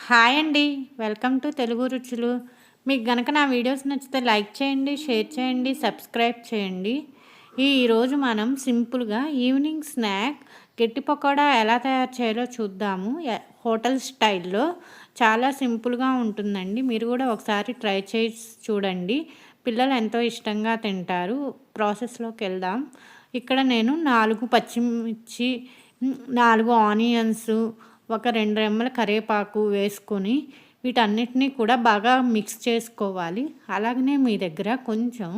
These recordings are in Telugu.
హాయ్ అండి. వెల్కమ్ టు తెలుగు రుచులు. మీకు గనక నా వీడియోస్ నచ్చితే లైక్ చేయండి, షేర్ చేయండి, సబ్స్క్రైబ్ చేయండి. ఈరోజు మనం సింపుల్‌గా ఈవినింగ్ స్నాక్ గట్టి పకోడా ఎలా తయారు చేయాలో చూద్దాము. హోటల్ స్టైల్‌లో చాలా సింపుల్‌గా ఉంటుందండి. మీరు కూడా ఒకసారి ట్రై చేసి చూడండి. పిల్లలు ఎంతో ఇష్టంగా తింటారు. ప్రాసెస్‌లోకెళ్దాం. ఇక్కడ నేను 4 పచ్చిమిర్చి, 4 ఆనియన్స్, ఒక 2 రెమ్మల కరివేపాకు వేసుకొని వీటన్నిటిని కూడా బాగా మిక్స్ చేసుకోవాలి. అలాగనే మీ దగ్గర కొంచెం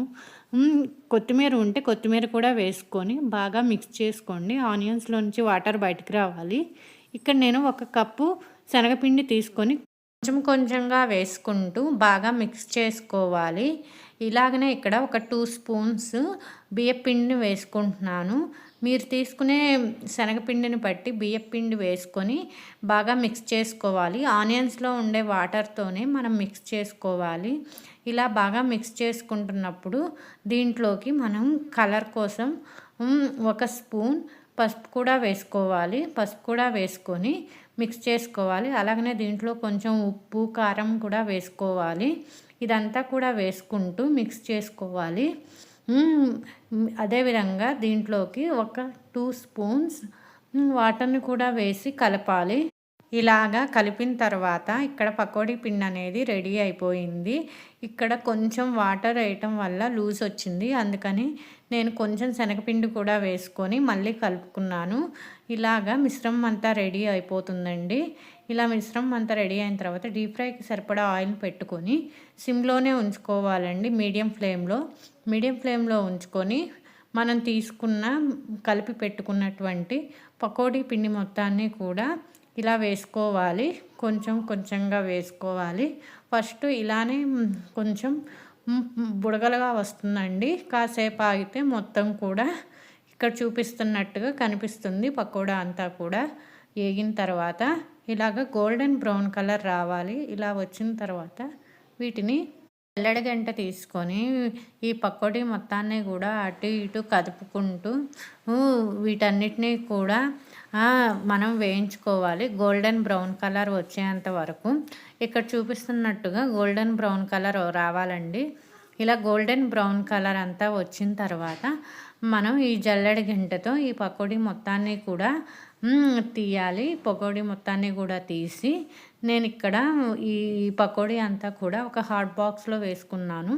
కొత్తిమీర ఉంటే కొత్తిమీర కూడా వేసుకొని బాగా మిక్స్ చేసుకోండి. ఆనియన్స్‌లో నుంచి వాటర్ బయటకు రావాలి. ఇక్కడ నేను ఒక కప్పు శనగపిండి తీసుకొని కొంచెం కొంచెంగా వేసుకుంటూ బాగా మిక్స్ చేసుకోవాలి. ఇలాగనే ఇక్కడ ఒక 2 స్పూన్స్ బియ్యపిండిని వేసుకుంటున్నాను. మీరు తీసుకునే శనగపిండిని బట్టి బియ్యపిండి వేసుకొని బాగా మిక్స్ చేసుకోవాలి. ఆనియన్స్‌లో ఉండే వాటర్‌తోనే మనం మిక్స్ చేసుకోవాలి. ఇలా బాగా మిక్స్ చేసుకుంటున్నప్పుడు దీంట్లోకి మనం కలర్ కోసం ఒక స్పూన్ పసుపు కూడా వేసుకోవాలి. పసుపు కూడా వేసుకొని మిక్స్ చేసుకోవాలి. అలాగనే దీంట్లో కొంచెం ఉప్పు, కారం కూడా వేసుకోవాలి. ఇదంతా కూడా వేసుకుంటూ మిక్స్ చేసుకోవాలి. అదేవిధంగా దీంట్లోకి ఒక 2 స్పూన్స్ వాటర్ని కూడా వేసి కలపాలి. ఇలాగా కలిపిన తర్వాత ఇక్కడ పకోడీ పిండి అనేది రెడీ అయిపోయింది. ఇక్కడ కొంచెం వాటర్ వేయటం వల్ల లూజ్ వచ్చింది. అందుకని నేను కొంచెం శనగపిండి కూడా వేసుకొని మళ్ళీ కలుపుకున్నాను. ఇలాగా మిశ్రమం అంతా రెడీ అయిపోతుందండి. ఇలా మిశ్రమం అంతా రెడీ అయిన తర్వాత డీప్ ఫ్రైకి సరిపడా ఆయిల్ పెట్టుకొని సిమ్లోనే ఉంచుకోవాలండి. మీడియం ఫ్లేమ్లో ఉంచుకొని మనం తీసుకున్న కలిపి పెట్టుకున్నటువంటి పకోడీ పిండి మొత్తాన్ని కూడా ఇలా వేసుకోవాలి. కొంచెం కొంచెంగా వేసుకోవాలి. ఫస్ట్ ఇలానే కొంచెం బుడగలుగా వస్తుందండి. కాసేపు ఆగితే మొత్తం కూడా ఇక్కడ చూపిస్తున్నట్టుగా కనిపిస్తుంది. పకోడా అంతా కూడా వేగిన తర్వాత ఇలాగ గోల్డెన్ బ్రౌన్ కలర్ రావాలి. ఇలా వచ్చిన తర్వాత వీటిని జల్లెడ గంట తీసుకొని ఈ పకోడీ మొత్తాన్ని కూడా అటు ఇటు కదుపుకుంటూ వీటన్నిటినీ కూడా మనం వేయించుకోవాలి. గోల్డెన్ బ్రౌన్ కలర్ వచ్చేంత వరకు. ఇక్కడ చూపిస్తున్నట్టుగా గోల్డెన్ బ్రౌన్ కలర్ రావాలండి. ఇలా గోల్డెన్ బ్రౌన్ కలర్ అంతా వచ్చిన తర్వాత మనం ఈ జల్లెడ గంటతో ఈ పకోడీ మొత్తాన్ని కూడా తీయాలి. పకోడీ మొత్తాన్ని కూడా తీసి నేను ఇక్కడ ఈ పకోడీ అంతా కూడా ఒక హాట్ బాక్స్లో వేసుకున్నాను.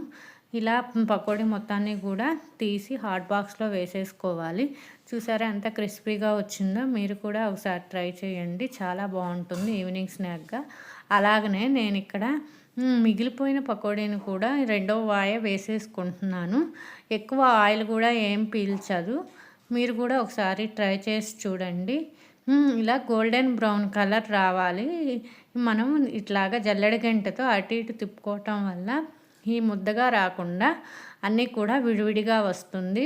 ఇలా పకోడీ మొత్తాన్ని కూడా తీసి హాట్ బాక్స్లో వేసేసుకోవాలి. చూసారా ఎంత క్రిస్పీగా వచ్చిందో. మీరు కూడా ఒకసారి ట్రై చేయండి. చాలా బాగుంటుంది ఈవినింగ్ స్నాక్గా. అలాగనే నేను ఇక్కడ మిగిలిపోయిన పకోడీని కూడా రెండో వాయ వేసేసుకుంటున్నాను. ఎక్కువ ఆయిల్ కూడా ఏం పీల్చదు. మీరు కూడా ఒకసారి ట్రై చేసి చూడండి. ఇలా గోల్డెన్ బ్రౌన్ కలర్ రావాలి. మనం ఇట్లాగా జల్లెడ గంటతో అటు ఇటు తిప్పుకోవటం వల్ల ఈ ముద్దగా రాకుండా అన్నీ కూడా విడివిడిగా వస్తుంది.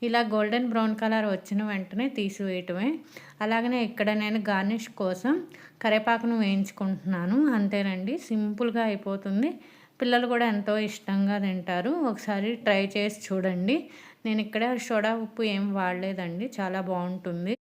ఇలా గోల్డెన్ బ్రౌన్ కలర్ వచ్చిన వెంటనే తీసివేయటమే. అలాగనే ఇక్కడ నేను గార్నిష్ కోసం కరివేపాకును వేయించుకుంటున్నాను. అంతేనండి, సింపుల్గా అయిపోతుంది. పిల్లలు కూడా ఎంతో ఇష్టంగా తింటారు. ఒకసారి ట్రై చేసి చూడండి. నేను ఇక్కడ సోడా ఉప్పు ఏం వాడలేదండి. చాలా బాగుంటుంది.